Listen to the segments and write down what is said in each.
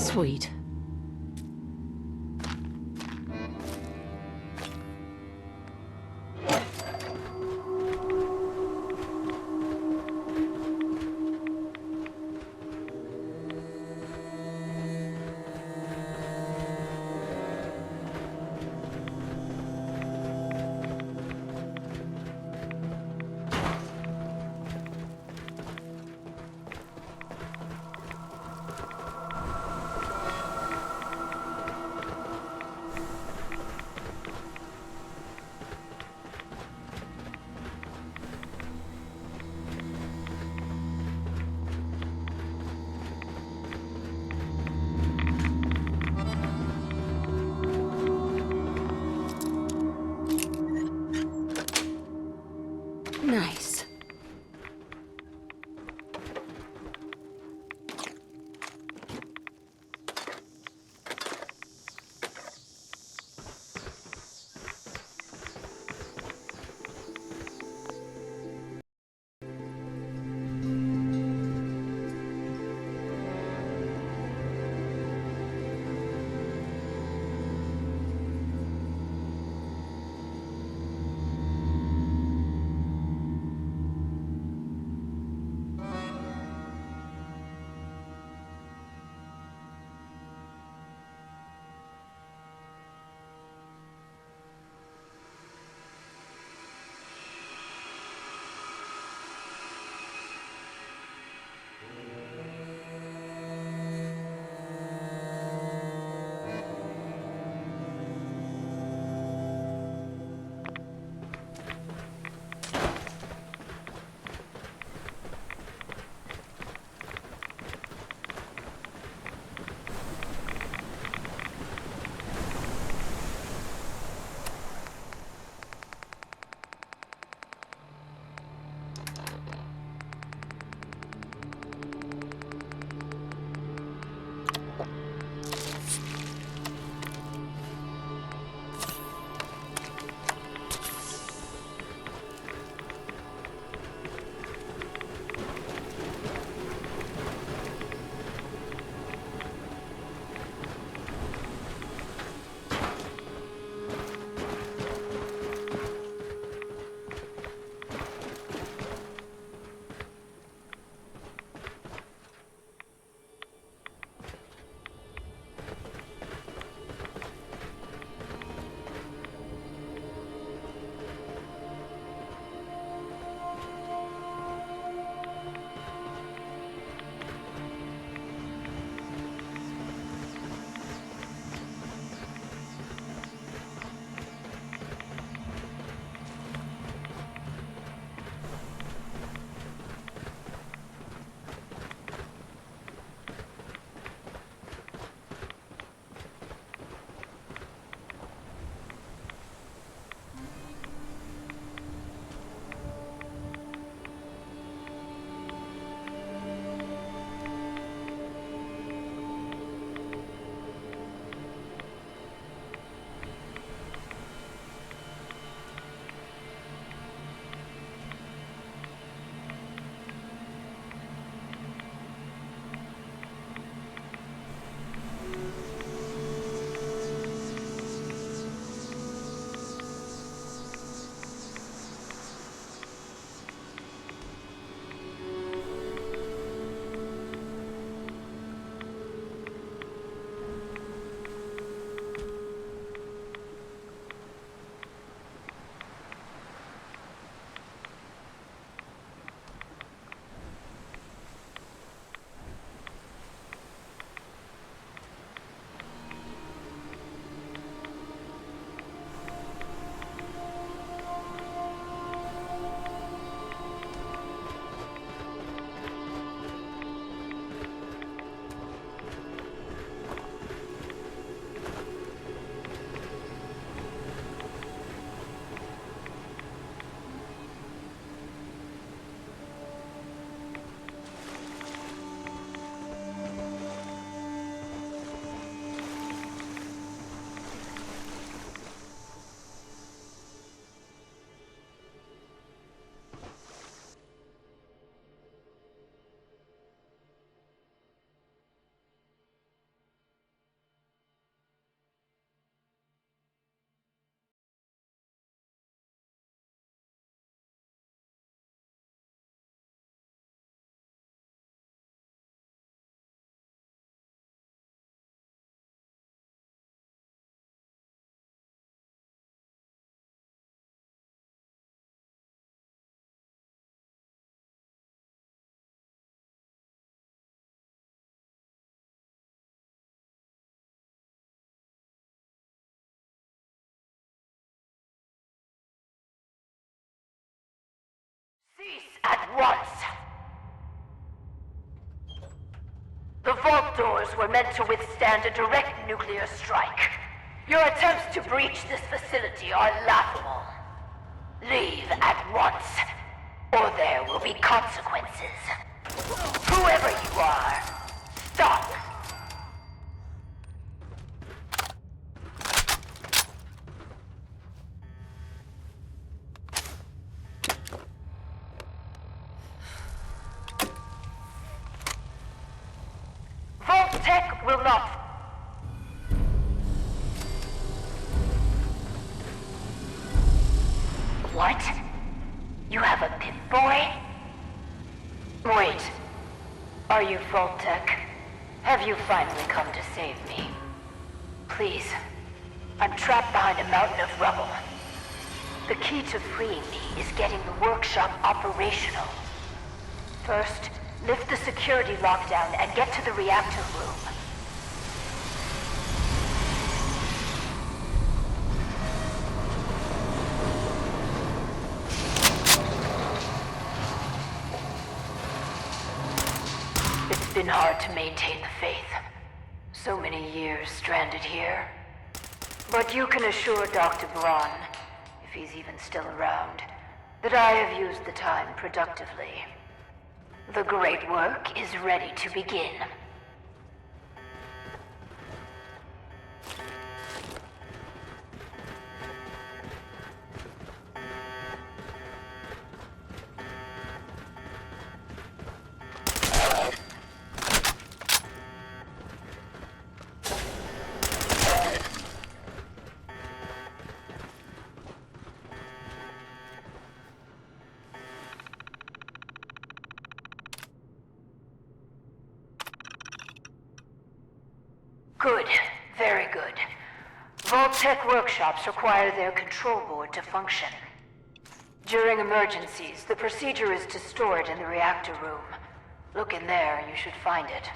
Sweet. Cease at once! The vault doors were meant to withstand a direct nuclear strike. Your attempts to breach this facility are laughable. Leave at once, or there will be consequences. Whoever you are, stop! Vault Tech will not... What? You have a Pip-Boy? Wait. Are you Vault Tech? Have you finally come to save me? Please. I'm trapped behind a mountain of rubble. The key to freeing me is getting the workshop operational. First, lift the security lockdown and get to the reactor room. It's been hard to maintain the faith. So many years stranded here. But you can assure Dr. Braun, if he's even still around, that I have used the time productively. The great work is ready to begin. Good. Very good. Vault-Tec workshops require their control board to function. During emergencies, the procedure is to store it in the reactor room. Look in there, you should find it.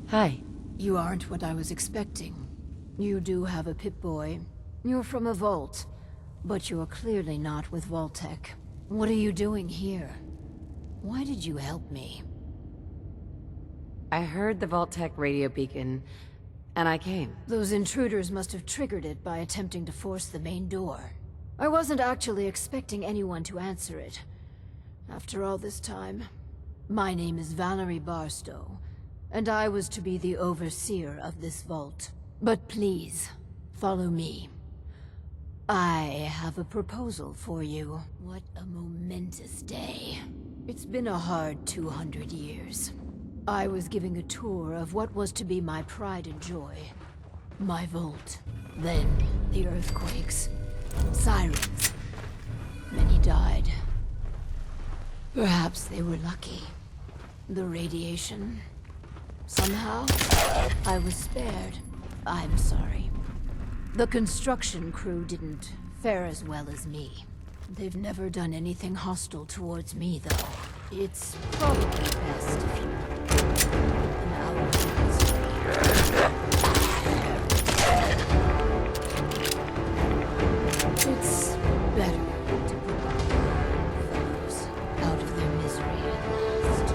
Hi. You aren't what I was expecting. You do have a Pip-Boy. You're from a vault. But you're clearly not with Vault-Tec. What are you doing here? Why did you help me? I heard the Vault-Tec radio beacon, and I came. Those intruders must have triggered it by attempting to force the main door. I wasn't actually expecting anyone to answer it. After all this time, my name is Valerie Barstow, and I was to be the overseer of this vault. But please, follow me. I have a proposal for you. What a momentous day. It's been a hard 200 years. I was giving a tour of what was to be my pride and joy. My vault. Then, the earthquakes. Sirens. Many died. Perhaps they were lucky. The radiation. Somehow, I was spared. I'm sorry. The construction crew didn't fare as well as me. They've never done anything hostile towards me, though. It's probably best if you... an hour It's better to put others out of their misery at last.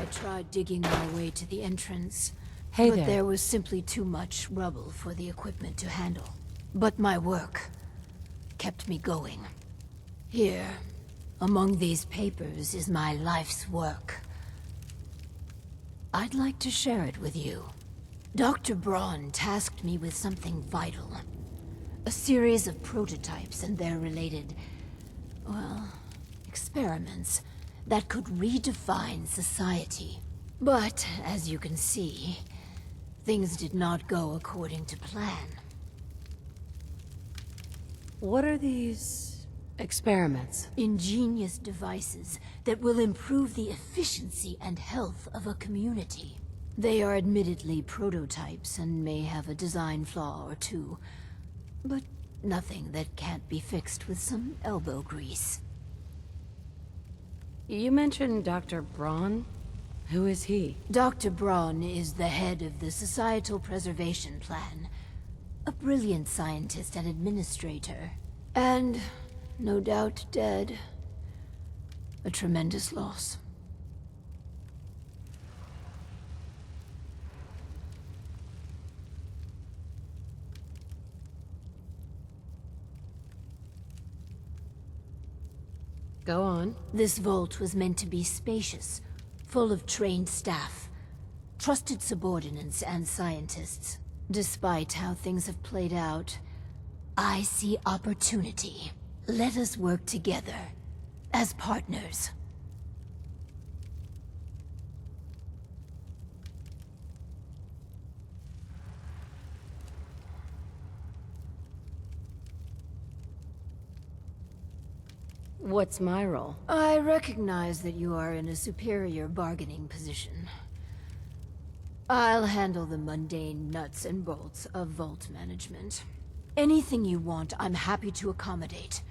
I tried digging my way to the entrance, Hey but there. there was simply too much rubble for the equipment to handle. But my work kept me going. Here, among these papers, is my life's work. I'd like to share it with you. Dr. Braun tasked me with something vital. A series of prototypes and their related, well, experiments that could redefine society. But, as you can see, things did not go according to plan. What are these experiments? Ingenious devices that will improve the efficiency and health of a community. They are admittedly prototypes and may have a design flaw or two, but nothing that can't be fixed with some elbow grease. You mentioned Dr. Braun? Who is he? Dr. Braun is the head of the Societal Preservation Plan. A brilliant scientist and administrator. And, no doubt, dead. A tremendous loss. Go on. This vault was meant to be spacious, full of trained staff, trusted subordinates and scientists. Despite how things have played out, I see opportunity. Let us work together, as partners. What's my role? I recognize that you are in a superior bargaining position. I'll handle the mundane nuts and bolts of vault management. Anything you want, I'm happy to accommodate.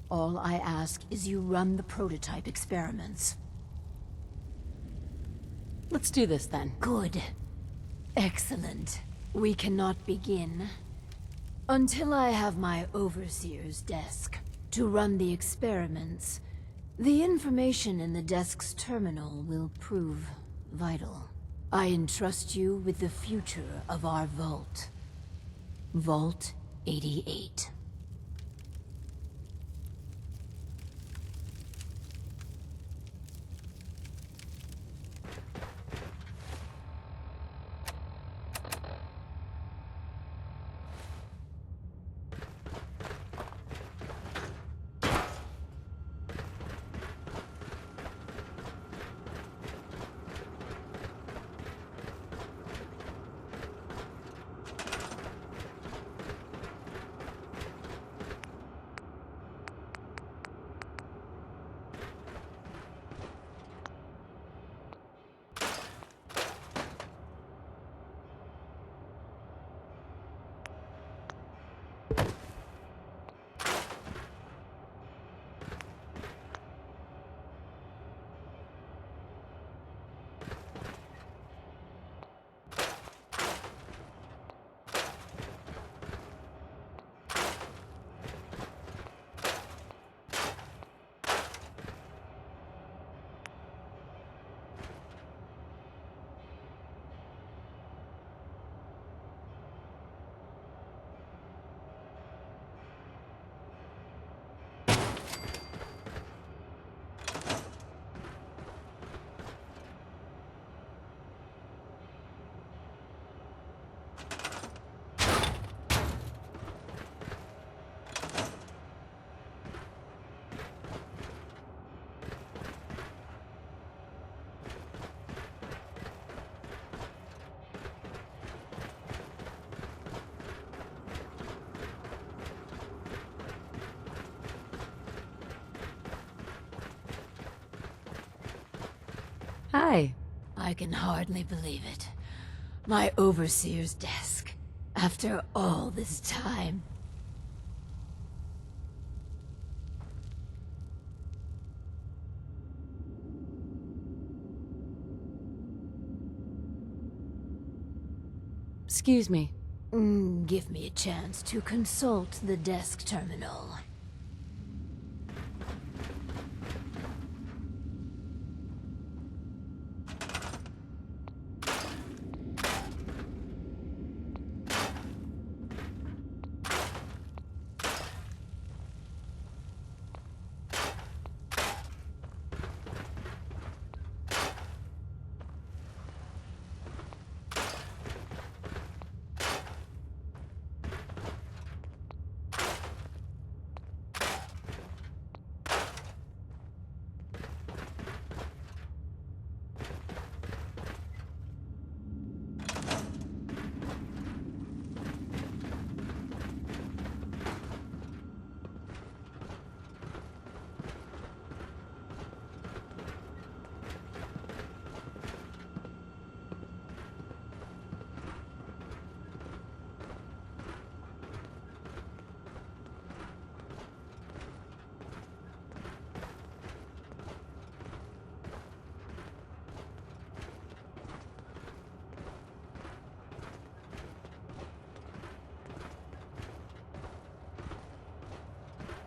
All I ask is you run the prototype experiments. Let's do this then. Good. Excellent. We cannot begin until I have my overseer's desk. To run the experiments, the information in the desk's terminal will prove vital. I entrust you with the future of our vault. Vault 88. Hi. I can hardly believe it. My overseer's desk. After all this time. Excuse me. Give me a chance to consult the desk terminal.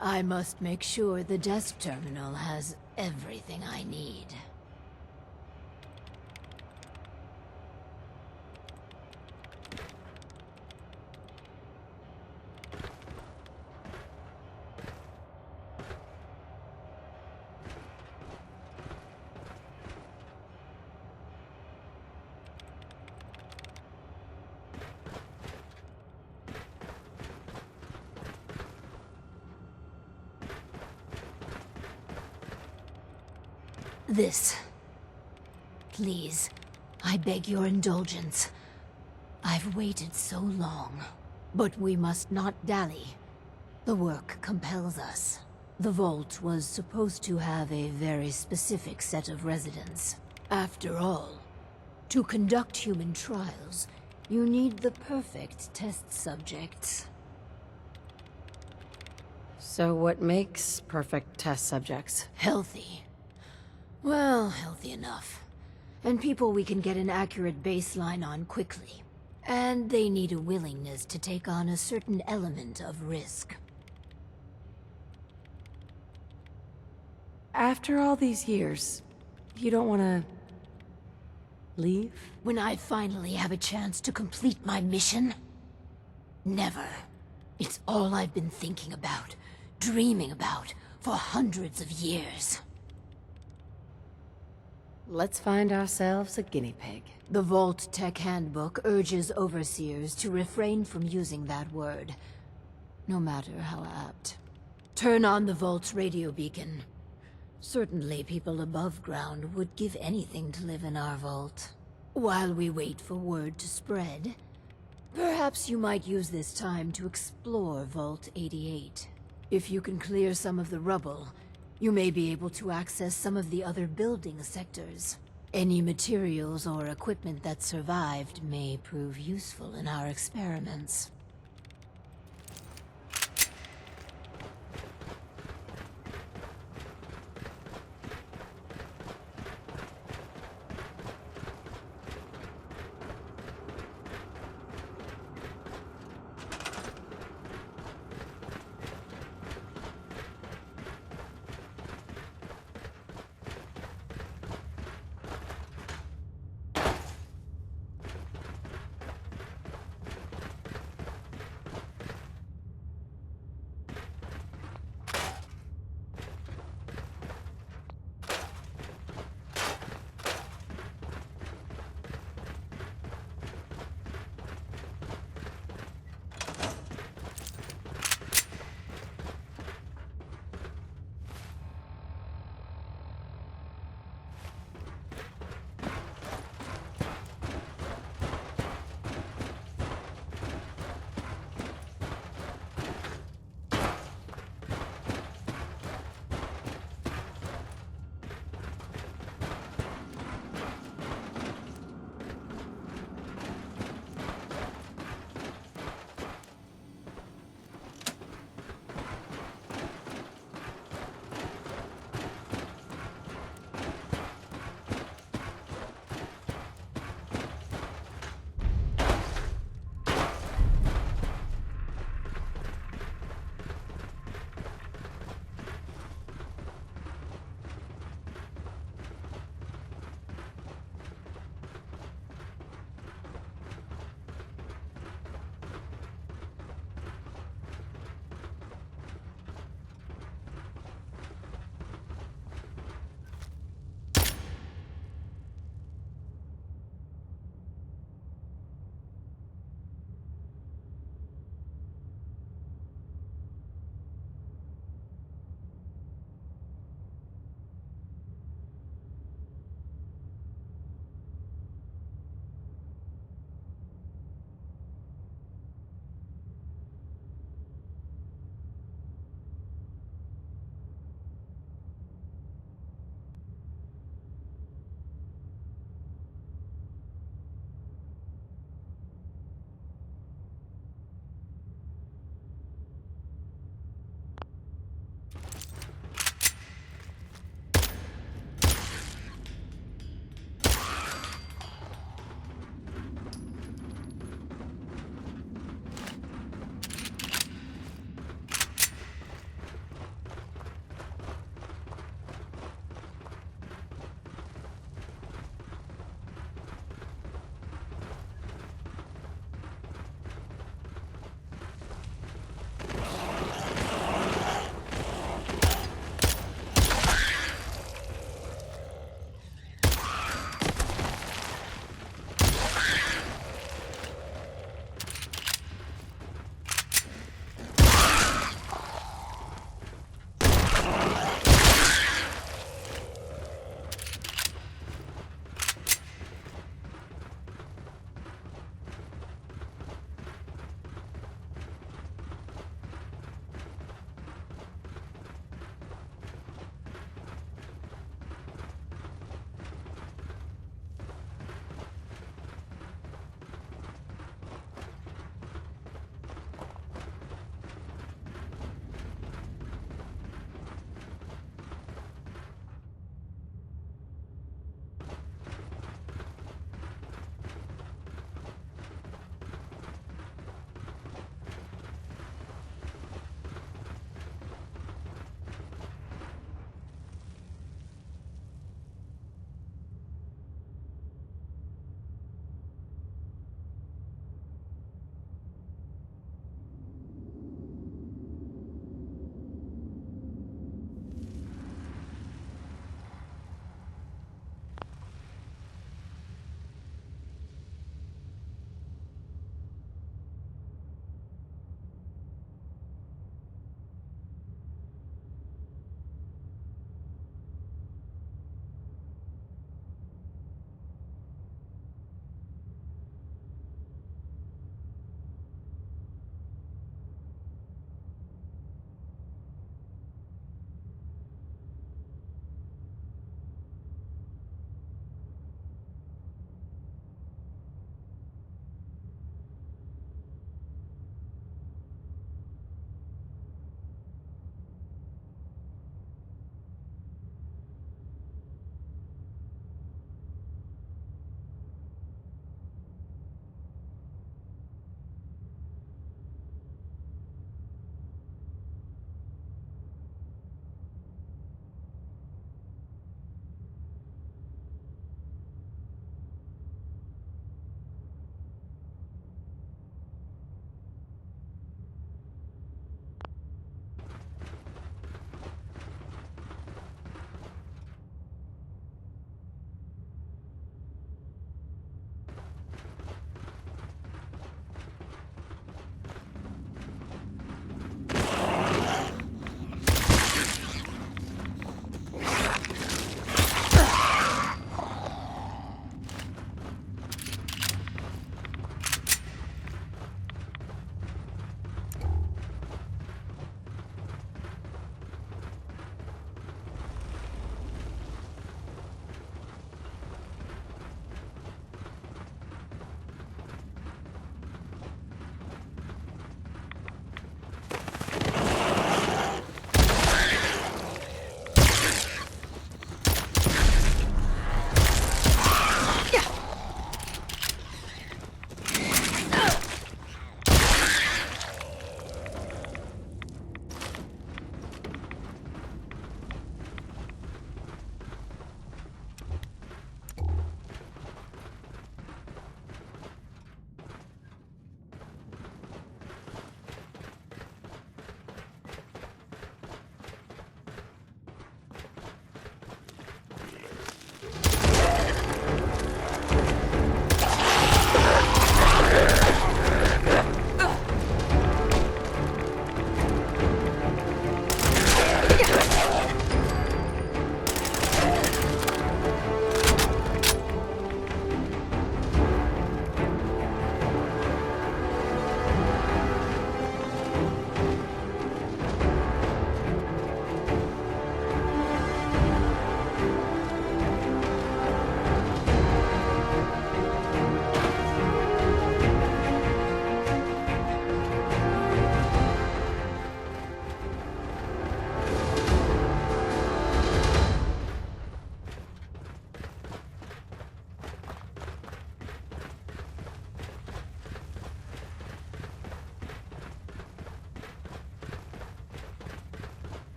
I must make sure the desk terminal has everything I need. This. Please, I beg your indulgence. I've waited so long, but we must not dally. The work compels us. The vault was supposed to have a very specific set of residents. After all, to conduct human trials, you need the perfect test subjects. So what makes perfect test subjects? Healthy. Well, healthy enough. And people we can get an accurate baseline on quickly. And they need a willingness to take on a certain element of risk. After all these years, you don't want to leave? When I finally have a chance to complete my mission? Never. It's all I've been thinking about, dreaming about, for hundreds of years. Let's find ourselves a guinea pig. The Vault Tech Handbook urges overseers to refrain from using that word, no matter how apt. Turn on the Vault's radio beacon. Certainly people above ground would give anything to live in our vault. While we wait for word to spread, perhaps you might use this time to explore Vault 88. If you can clear some of the rubble, you may be able to access some of the other building sectors. Any materials or equipment that survived may prove useful in our experiments.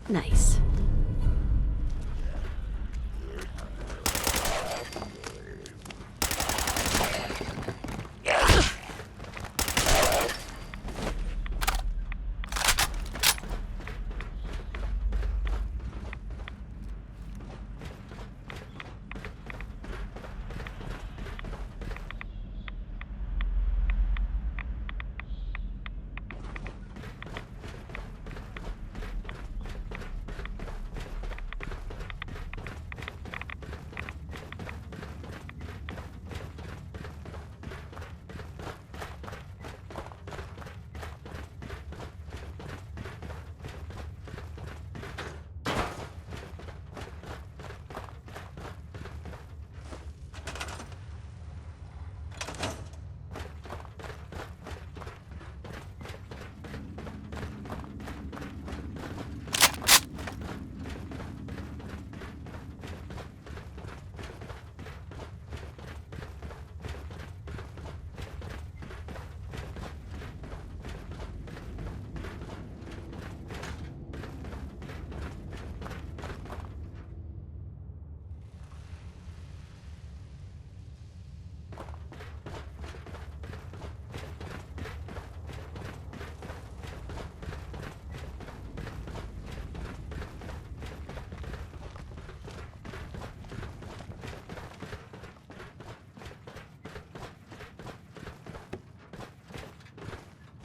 Nice.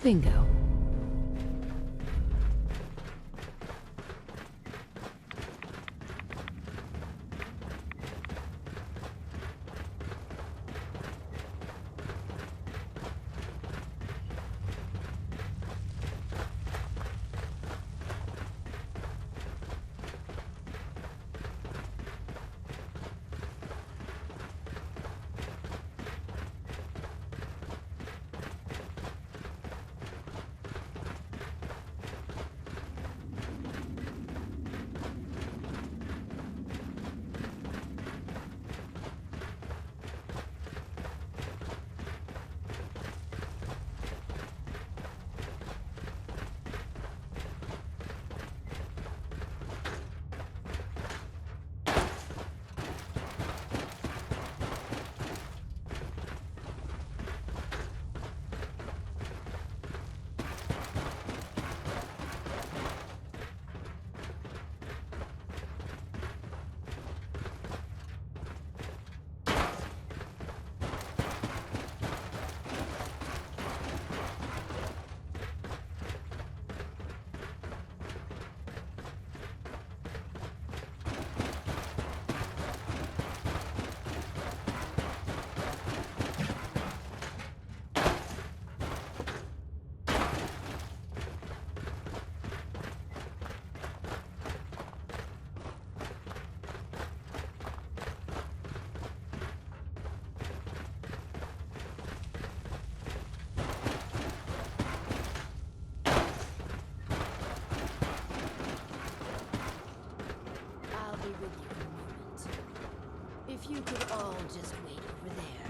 Bingo. If you could all just wait over there.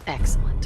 Excellent.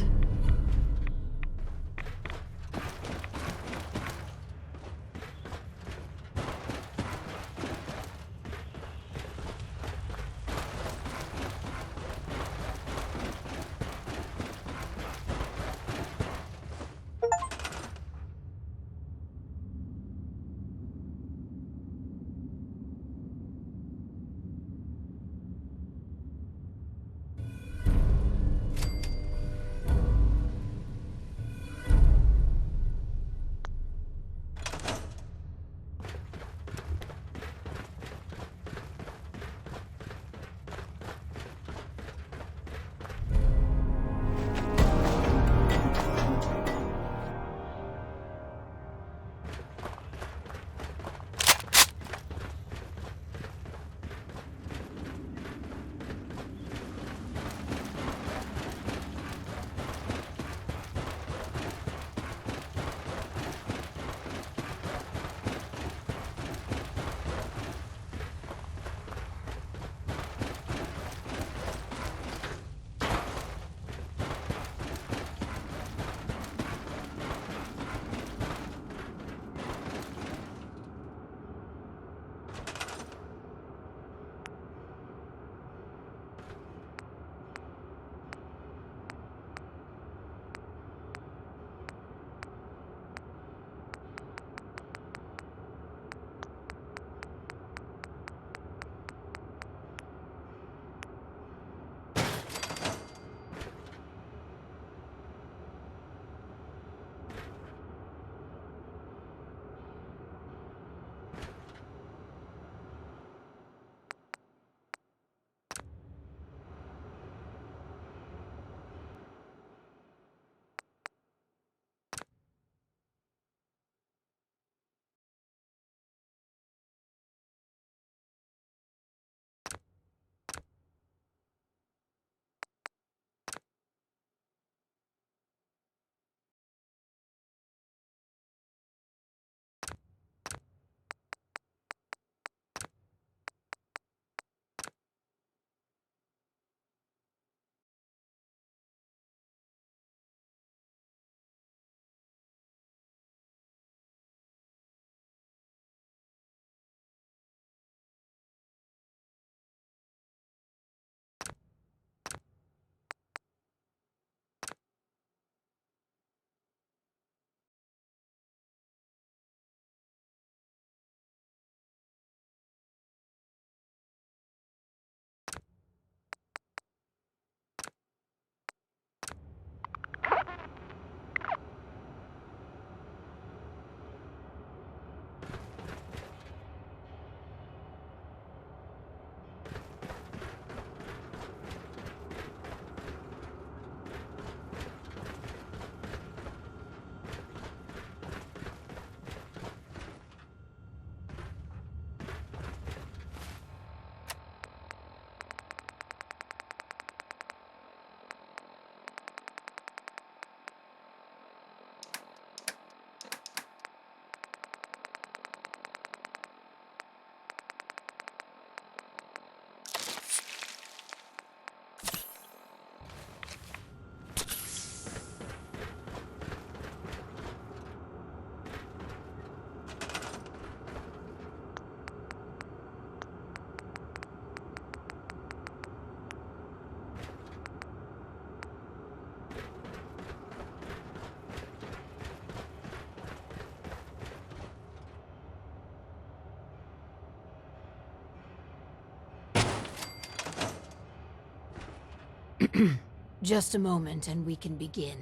Just a moment and we can begin.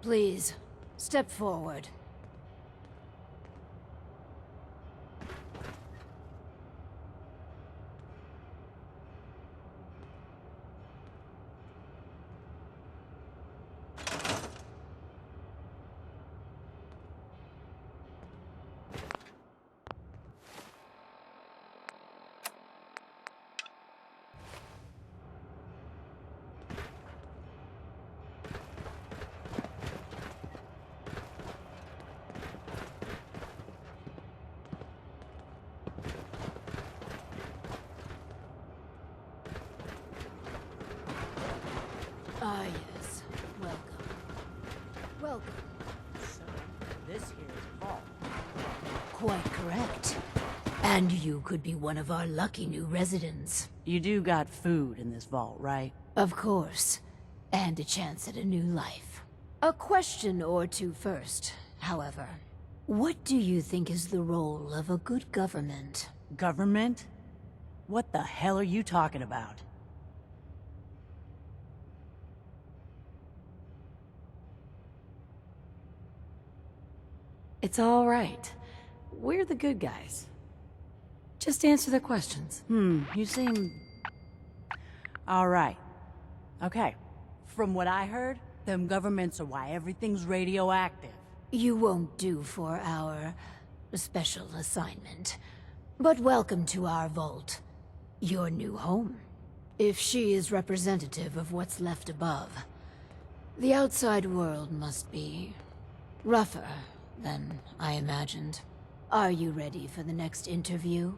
Please, step forward. quite correct. And you could be one of our lucky new residents. You do got food in this vault, right? Of course. And a chance at a new life. A question or two first, however. What do you think is the role of a good government? Government? What the hell are you talking about? It's all right. We're the good guys. Just answer their questions. You seem... All right. Okay. From what I heard, them governments are why everything's radioactive. You won't do for our special assignment. But welcome to our vault. Your new home. If she is representative of what's left above, the outside world must be rougher than I imagined. Are you ready for the next interview?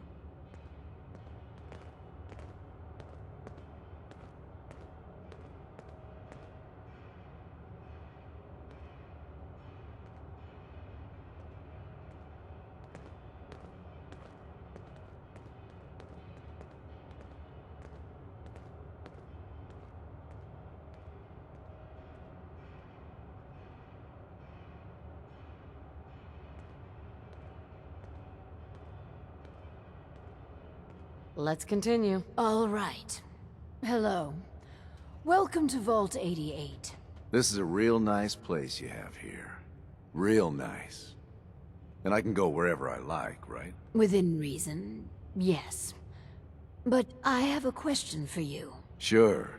Let's continue. All right. Hello. Welcome to Vault 88. This is a real nice place you have here. Real nice. And I can go wherever I like, right? Within reason, yes. But I have a question for you. Sure.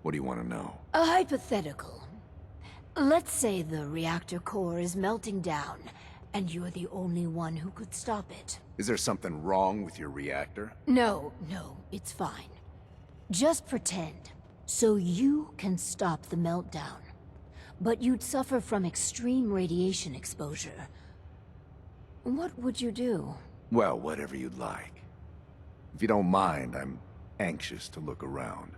What do you want to know? A hypothetical. Let's say the reactor core is melting down, and you're the only one who could stop it. Is there something wrong with your reactor? No, it's fine. Just pretend. So you can stop the meltdown. But you'd suffer from extreme radiation exposure. What would you do? Well, whatever you'd like. If you don't mind, I'm anxious to look around.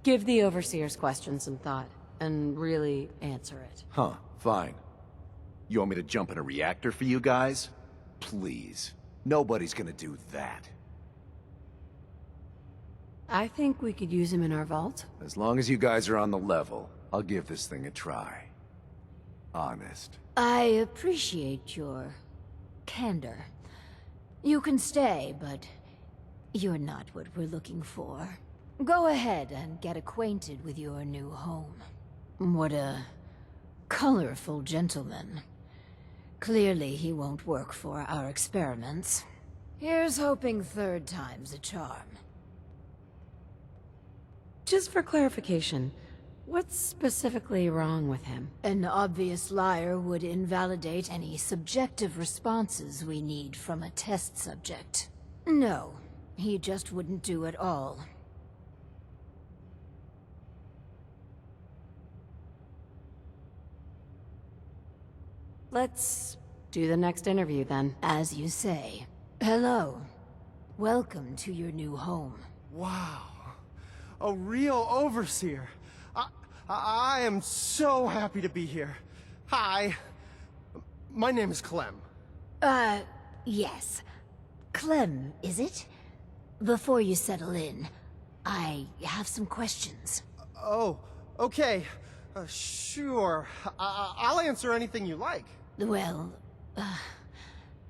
Give the Overseer's question some thought, and really answer it. Huh, fine. You want me to jump in a reactor for you guys? Please. Nobody's gonna do that. I think we could use him in our vault. As long as you guys are on the level, I'll give this thing a try. Honest. I appreciate your candor. You can stay, but you're not what we're looking for. Go ahead and get acquainted with your new home. What a colorful gentleman. Clearly he won't work for our experiments. Here's hoping third time's a charm. Just for clarification, what's specifically wrong with him? An obvious liar would invalidate any subjective responses we need from a test subject. No, he just wouldn't do it all. Let's do the next interview then. As you say. Hello. Welcome to your new home. Wow. A real overseer. I am so happy to be here. Hi. My name is Clem. Yes. Clem, is it? Before you settle in, I have some questions. Oh, okay. Sure. I'll answer anything you like. Well,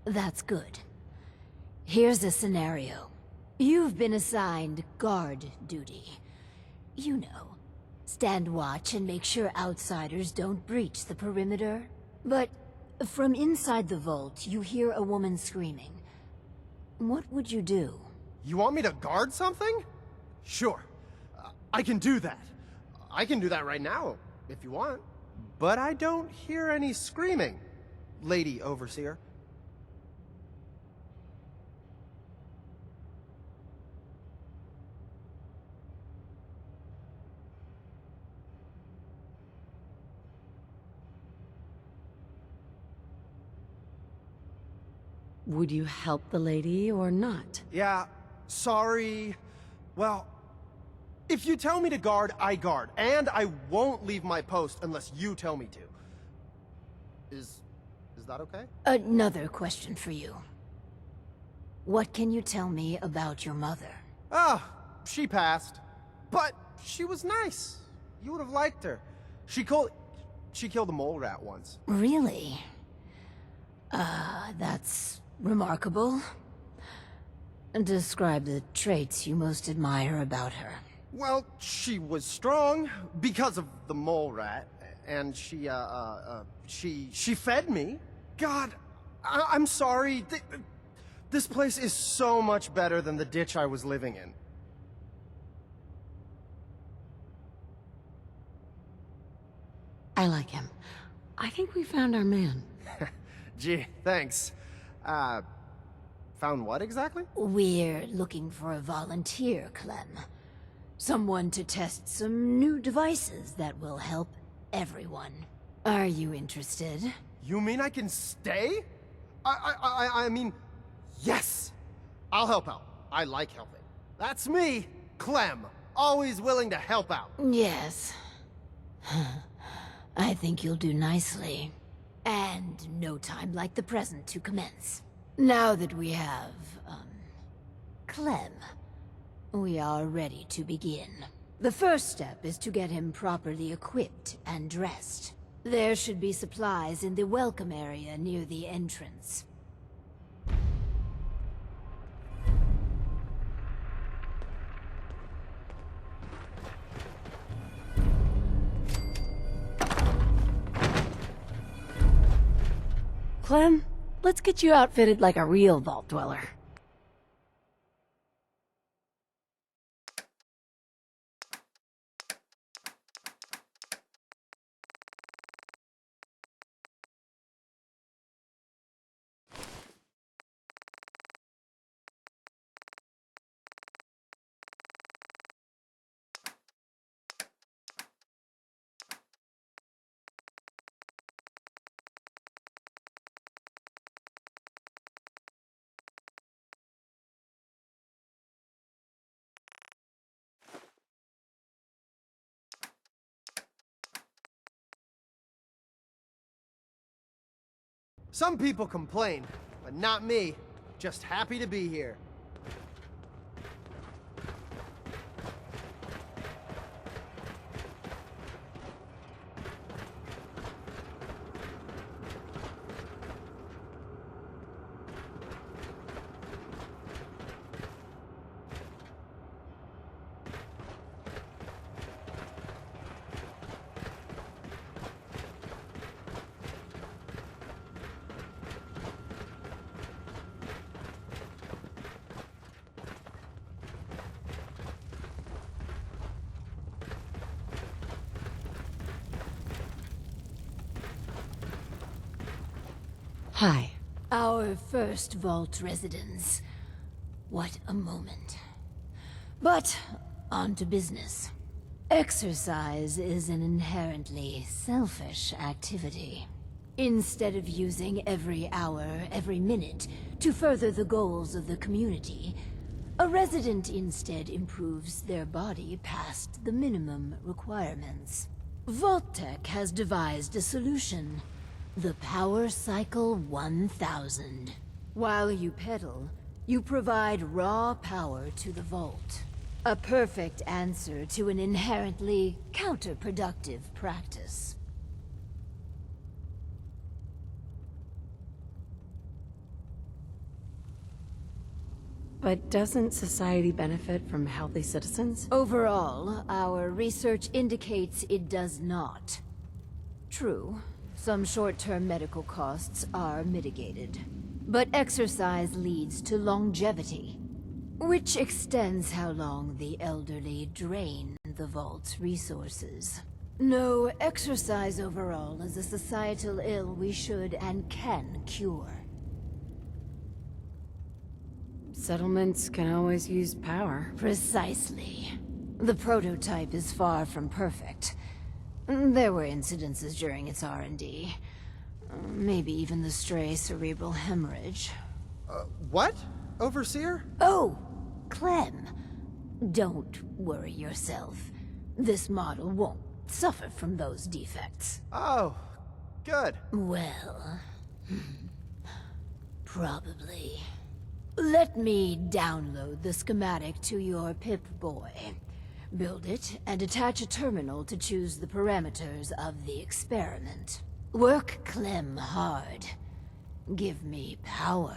that's good. Here's a scenario. You've been assigned guard duty. You know, stand watch and make sure outsiders don't breach the perimeter. But from inside the vault, you hear a woman screaming. What would you do? You want me to guard something? Sure. I can do that. I can do that right now, if you want. But I don't hear any screaming, Lady Overseer. Would you help the lady or not? Yeah, sorry. Well, if you tell me to guard, I guard. And I won't leave my post unless you tell me to. Is that okay? Another question for you. What can you tell me about your mother? Ah, she passed. But she was nice. You would have liked her. She killed a mole rat once. Really? That's remarkable. Describe the traits you most admire about her. Well, she was strong because of the mole rat, and she fed me. God, I'm sorry. This place is so much better than the ditch I was living in. I like him. I think we found our man. Gee, thanks. Found what exactly? We're looking for a volunteer, Clem. Someone to test some new devices that will help everyone. Are you interested? You mean I can stay? I mean, yes! I'll help out. I like helping. That's me, Clem. Always willing to help out. Yes. I think you'll do nicely. And no time like the present to commence. Now that we have, Clem, we are ready to begin. The first step is to get him properly equipped and dressed. There should be supplies in the welcome area near the entrance. Clem, let's get you outfitted like a real vault dweller. Some people complain, but not me. Just happy to be here. Hi. Our first vault residence. What a moment. But, on to business. Exercise is an inherently selfish activity. Instead of using every hour, every minute, to further the goals of the community, a resident instead improves their body past the minimum requirements. Vault-Tec has devised a solution. The Power Cycle 1000. While you pedal, you provide raw power to the vault. A perfect answer to an inherently counterproductive practice. But doesn't society benefit from healthy citizens? Overall, our research indicates it does not. True. Some short-term medical costs are mitigated. But exercise leads to longevity, which extends how long the elderly drain the vault's resources. No, exercise overall is a societal ill we should and can cure. Settlements can always use power. Precisely. The prototype is far from perfect. There were incidences during its R&D. Maybe even the stray cerebral hemorrhage. What? Overseer? Oh! Clem. Don't worry yourself. This model won't suffer from those defects. Oh, good. Well, probably. Let me download the schematic to your Pip-Boy. Build it, and attach a terminal to choose the parameters of the experiment. Work Clem hard. Give me power.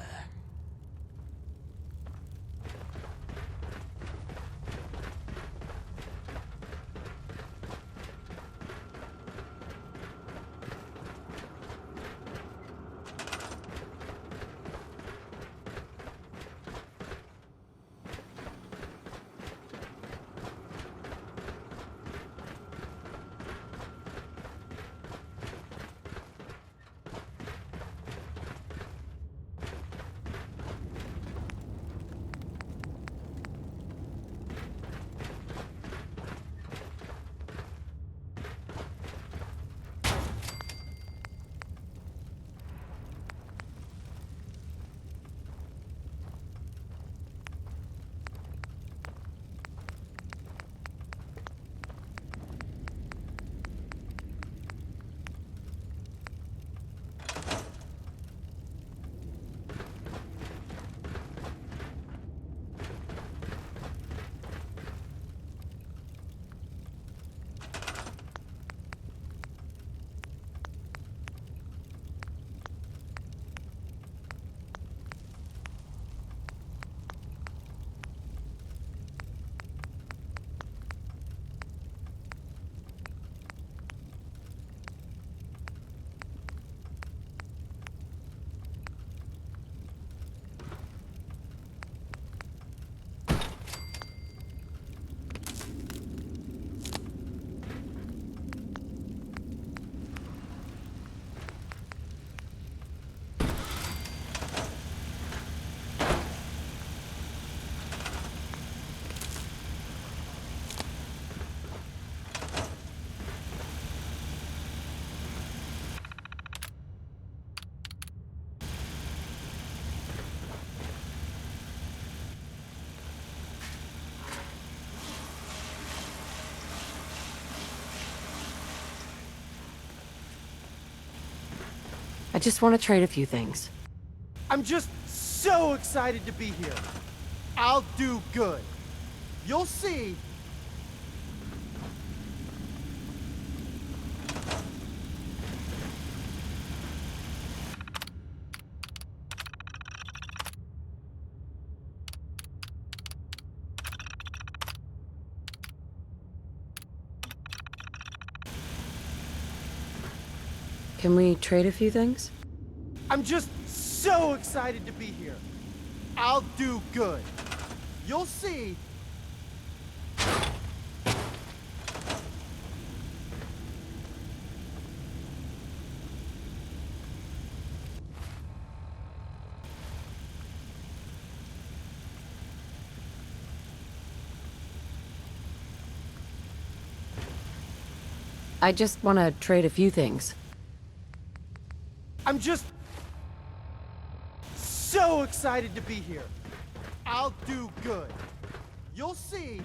I just want to trade a few things. I'm just so excited to be here. I'll do good. You'll see. Can we trade a few things? I'm just so excited to be here. I'll do good. You'll see. I just want to trade a few things. I'm just so excited to be here. I'll do good. You'll see.